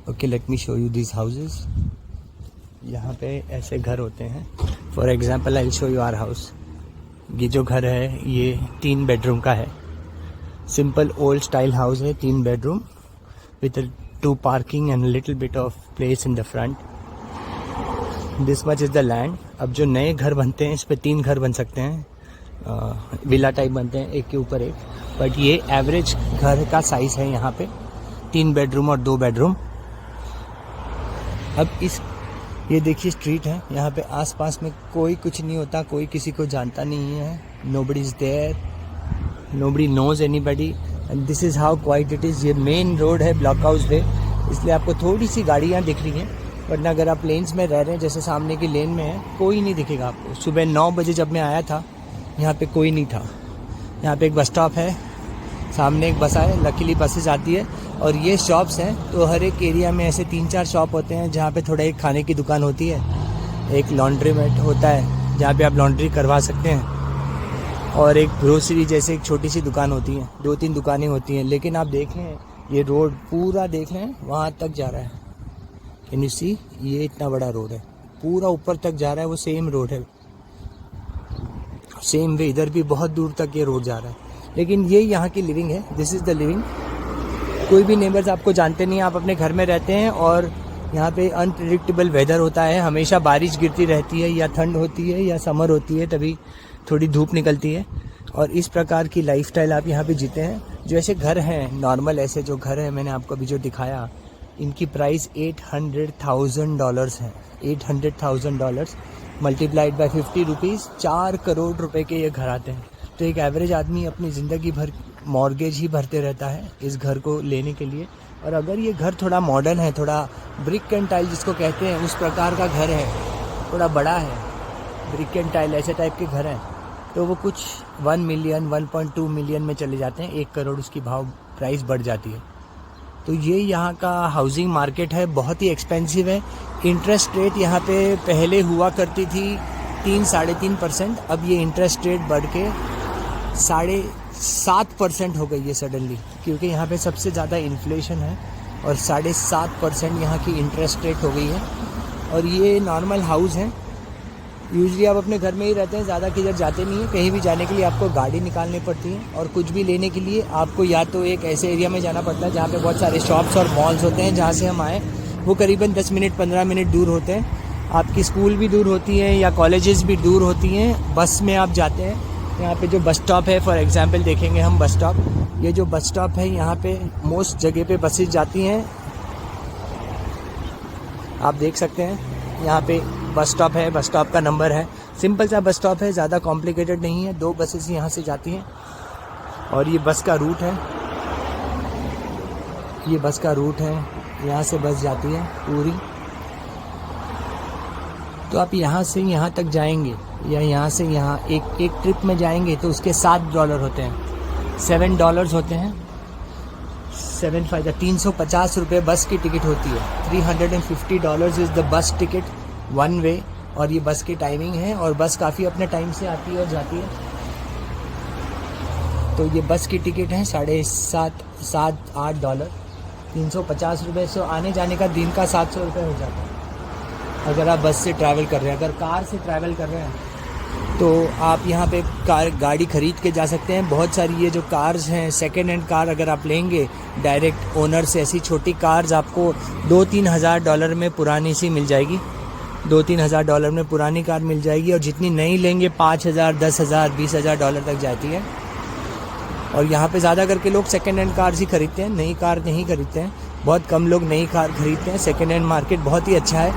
Okay, let me show you this houses. यहाँ पे ऐसे घर होते हैं। For example I will show you our house. ये जो घर है ये 3 बेडरूम का है। सिंपल ओल्ड स्टाइल हाउस है, 3 bedroom with 2 parking and little bit of place in the front. This much is the land. अब जो नए घर बनते हैं इस पे 3 घर बन सकते हैं, विला टाइप बनते हैं एक के ऊपर एक। बट ये एवरेज घर का साइज है यहाँ पे, 3 बेडरूम और 2 बेडरूम। अब ये देखिए स्ट्रीट है, यहाँ पे आसपास में कोई कुछ नहीं होता, कोई किसी को जानता नहीं है। Nobody is there, nobody knows anybody and this is how quiet it is. ये मेन रोड है, ब्लॉक हाउस वे, इसलिए आपको थोड़ी सी गाड़ियाँ दिख रही हैं। वरना अगर आप लेन्स में रह रहे हैं, जैसे सामने की लेन में है, कोई नहीं दिखेगा आपको। सुबह 9 बजे जब मैं आया था यहाँ पे कोई नहीं था। यहाँ पे एक बस स्टॉप है, सामने एक बस है, लकीली बसेज आती है। और ये शॉप्स हैं, तो हर एक एरिया में ऐसे 3-4 शॉप होते हैं जहाँ पे थोड़ा एक खाने की दुकान होती है, एक लॉन्ड्री मेट होता है जहाँ पे आप लॉन्ड्री करवा सकते हैं, और एक ग्रोसरी जैसे एक छोटी सी दुकान होती है। 2-3 दुकानें होती हैं। लेकिन आप देखें ये रोड पूरा देख लें, वहाँ तक जा रहा है। कैन यू सी, ये इतना बड़ा रोड है, पूरा ऊपर तक जा रहा है। वो सेम रोड है, सेम वे इधर भी बहुत दूर तक ये रोड जा रहा है। लेकिन ये यहाँ की लिविंग है, दिस इज़ द लिविंग। कोई भी नेबर्स आपको जानते नहीं, आप अपने घर में रहते हैं और यहाँ पे अनप्रेडिक्टेबल वेदर होता है। हमेशा बारिश गिरती रहती है, या ठंड होती है या समर होती है, तभी थोड़ी धूप निकलती है। और इस प्रकार की लाइफस्टाइल आप यहाँ पे जीते हैं। जो ऐसे घर हैं नॉर्मल, ऐसे जो घर हैं मैंने आपको अभी जो दिखाया, इनकी प्राइस $800,000 है। $800,000 मल्टीप्लाइड बाय 50 रुपीज़, 4 करोड़ रुपए के ये घर आते हैं। तो एक एवरेज आदमी अपनी ज़िंदगी भर मॉर्गेज ही भरते रहता है इस घर को लेने के लिए। और अगर ये घर थोड़ा मॉडर्न है, थोड़ा ब्रिक एंड टाइल जिसको कहते हैं उस प्रकार का घर है, थोड़ा बड़ा है, ब्रिक एंड टाइल ऐसे टाइप के घर हैं, तो वो कुछ 1 मिलियन 1.2 मिलियन में चले जाते हैं। 1 करोड़ उसकी भाव प्राइस बढ़ जाती है। तो ये यहाँ का हाउसिंग मार्केट है, बहुत ही एक्सपेंसिव है। इंटरेस्ट रेट यहाँ पे पहले हुआ करती थी 3-3.5%, अब ये इंटरेस्ट रेट बढ़ के 7.5% हो गई है सडनली, क्योंकि यहाँ पे सबसे ज़्यादा इन्फ्लेशन है। और 7.5% यहाँ की इंटरेस्ट रेट हो गई है। और ये नॉर्मल हाउस है, यूजली आप अपने घर में ही रहते हैं, ज़्यादा किधर जाते नहीं हैं। कहीं भी जाने के लिए आपको गाड़ी निकालनी पड़ती है, और कुछ भी लेने के लिए आपको या तो एक ऐसे एरिया में जाना पड़ता है जहाँ पे बहुत सारे शॉप्स और मॉल्स होते हैं। जहाँ से हम आए वो करीबन 10 मिनट 15 मिनट दूर होते हैं। आपकी स्कूल भी दूर होती है या कॉलेजेस भी दूर होती हैं। बस में आप जाते हैं, यहाँ पे जो बस स्टॉप है, फॉर एग्जांपल देखेंगे हम बस स्टॉप। ये जो बस स्टॉप है यहाँ पे मोस्ट जगह पे बसेस जाती हैं, आप देख सकते हैं। यहाँ पे बस स्टॉप है, बस स्टॉप का नंबर है, सिंपल सा बस स्टॉप है, ज़्यादा कॉम्प्लिकेटेड नहीं है। 2 बसेस यहाँ से जाती हैं और ये बस का रूट है, ये बस का रूट है, यहाँ से बस जाती है पूरी। तो आप यहाँ से यहाँ तक जाएंगे या यहाँ से यहाँ एक ट्रिप में जाएंगे तो उसके $7 होते हैं, $7 होते हैं। 350 रुपये बस की टिकट होती है। $350 इज़ द बस टिकट 1 वे। और ये बस की टाइमिंग है, और बस काफ़ी अपने टाइम से आती है और जाती है। तो ये बस की टिकट है $7-8, $350 रुपये। सो आने जाने का दिन का 700 रुपये हो जाता है अगर आप बस से ट्रैवल कर रहे हैं। अगर कार से ट्रैवल कर रहे हैं तो आप यहाँ पे गाड़ी ख़रीद के जा सकते हैं। बहुत सारी ये जो कार्स हैं, सेकेंड हैंड कार अगर आप लेंगे डायरेक्ट ओनर से, ऐसी छोटी कार्स आपको $2-3 हज़ार डॉलर में पुरानी सी मिल जाएगी। $2-3 हज़ार डॉलर में पुरानी कार मिल जाएगी। और जितनी नई लेंगे 5,000, 10,000, 20,000 डॉलर तक जाती है। और यहाँ पे ज़्यादा करके लोग सेकेंड हैंड कार्स ही खरीदते हैं, नई कार नहीं खरीदते हैं। बहुत कम लोग नई कार खरीदते हैं। सेकेंड हैंड मार्केट बहुत ही अच्छा है,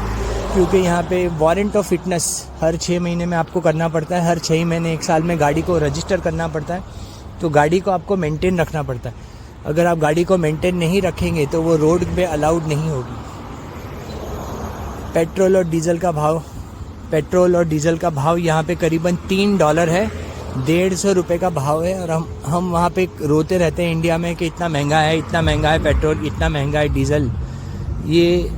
क्योंकि यहाँ पे वारंट ऑफ फिटनेस हर 6 महीने में आपको करना पड़ता है। हर 6 महीने 1 साल में गाड़ी को रजिस्टर करना पड़ता है। तो गाड़ी को आपको मेंटेन रखना पड़ता है। अगर आप गाड़ी को मेंटेन नहीं रखेंगे तो वो रोड पे अलाउड नहीं होगी। पेट्रोल और डीजल का भाव यहाँ पे करीबन $3 है, $150 का भाव है। और हम वहाँ पे रोते रहते हैं इंडिया में कि इतना महंगा है, इतना महंगा है पेट्रोल, इतना महंगा है डीजल। ये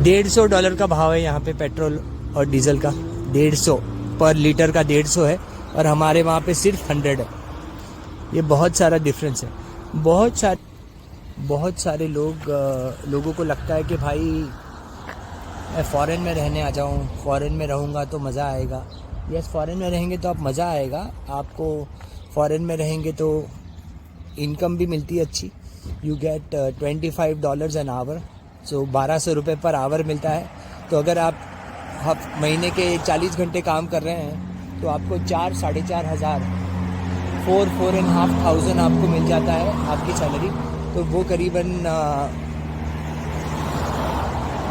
$150 का भाव है यहाँ पे पेट्रोल और डीजल का। 150 पर लीटर का 150 है, और हमारे वहाँ पे सिर्फ 100 है। ये बहुत सारा डिफरेंस है, बहुत बहुत सारे लोगों को लगता है कि भाई मैं फ़ॉरेन में रहने आ जाऊँ, फ़ॉरेन में रहूँगा तो मज़ा आएगा। यस, फ़ॉरेन में रहेंगे तो आप मज़ा आएगा आपको। फ़ॉरेन में रहेंगे तो इनकम भी मिलती है अच्छी। यू गेट $25 एन आवर, सो 1200 रुपये पर आवर मिलता है। तो अगर आप महीने के 40 घंटे काम कर रहे हैं तो आपको 4-4.5 हज़ार 4,500 आपको मिल जाता है आपकी सैलरी। तो वो करीबन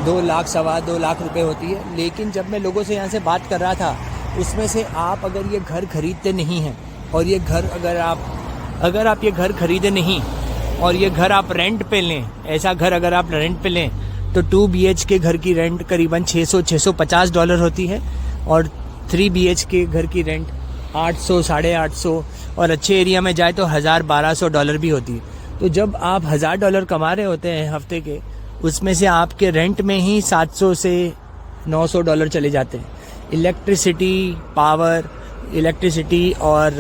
2 लाख, 2.25 लाख रुपए होती है। लेकिन जब मैं लोगों से यहाँ से बात कर रहा था, उसमें से आप अगर ये घर खरीदते नहीं हैं और ये घर अगर आप ये घर खरीदे नहीं और ये घर आप रेंट पे लें, ऐसा घर अगर आप रेंट पे लें तो 2 BHK घर की रेंट करीबन $650 होती है और 3 BHK घर की रेंट 800, $850 और अच्छे एरिया में जाए तो $1,000-1,200 भी होती है। तो जब आप $1,000 कमा रहे होते हैं हफ्ते के, उसमें से आपके रेंट में ही $700 से $900 चले जाते हैं। इलेक्ट्रिसिटी और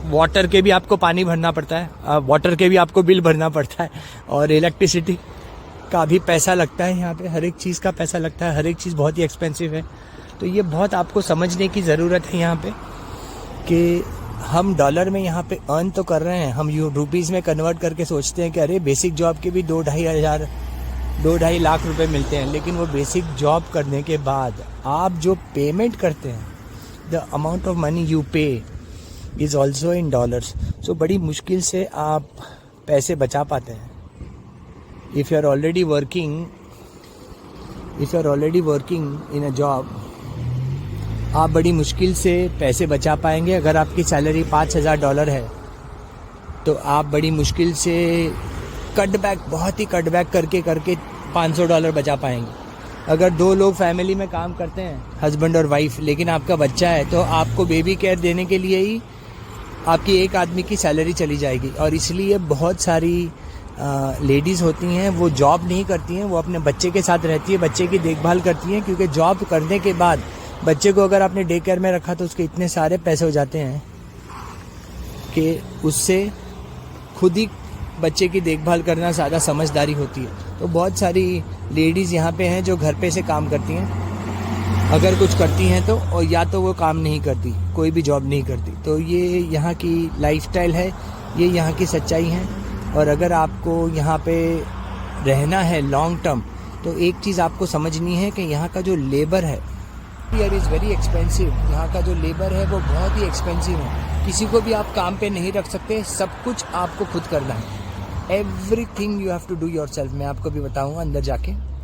वाटर के भी आपको पानी भरना पड़ता है, वाटर के भी आपको बिल भरना पड़ता है और इलेक्ट्रिसिटी का भी पैसा लगता है। यहाँ पे हर एक चीज़ का पैसा लगता है, हर एक चीज़ बहुत ही एक्सपेंसिव है। तो ये बहुत आपको समझने की ज़रूरत है यहाँ पे कि हम डॉलर में यहाँ पे अर्न तो कर रहे हैं, हम रुपीज़ में कन्वर्ट करके सोचते हैं कि अरे बेसिक जॉब के भी 2-2.5 लाख रुपए मिलते हैं। लेकिन वो बेसिक जॉब करने के बाद आप जो पेमेंट करते हैं, the amount of money you pay is also in dollars. So बड़ी मुश्किल से आप पैसे बचा पाते हैं। If you are already working in a job, आप बड़ी मुश्किल से पैसे बचा पाएंगे। अगर आपकी सैलरी $5,000 है तो आप बड़ी मुश्किल से बहुत ही कटबैक करके $500 बचा पाएंगे। अगर 2 लोग फैमिली में काम करते हैं, हस्बैंड और वाइफ, लेकिन आपका बच्चा है, तो आपको बेबी केयर देने के लिए ही आपकी एक आदमी की सैलरी चली जाएगी। और इसलिए बहुत सारी लेडीज़ होती हैं, वो जॉब नहीं करती हैं, वो अपने बच्चे के साथ रहती है, बच्चे की देखभाल करती हैं। क्योंकि जॉब करने के बाद बच्चे को अगर आपने डे केयर में रखा तो उसके इतने सारे पैसे हो जाते हैं कि उससे खुद ही बच्चे की देखभाल करना ज़्यादा समझदारी होती है। तो बहुत सारी लेडीज़ यहाँ पे हैं जो घर पे से काम करती हैं। अगर कुछ करती हैं तो, और या तो वो काम नहीं करती, कोई भी जॉब नहीं करती। तो ये यहाँ की लाइफस्टाइल है, ये यहाँ की सच्चाई है। और अगर आपको यहाँ पे रहना है लॉन्ग टर्म, तो एक चीज़ आपको समझनी है कि यहाँ का जो लेबर है, हियर इज़ वेरी एक्सपेंसिव। यहाँ का जो लेबर है वो बहुत ही एक्सपेंसिव है। किसी को भी आप काम पे नहीं रख सकते, सब कुछ आपको खुद करना है। Everything you have to do yourself. मैं आपको भी बताऊँगा अंदर जाके।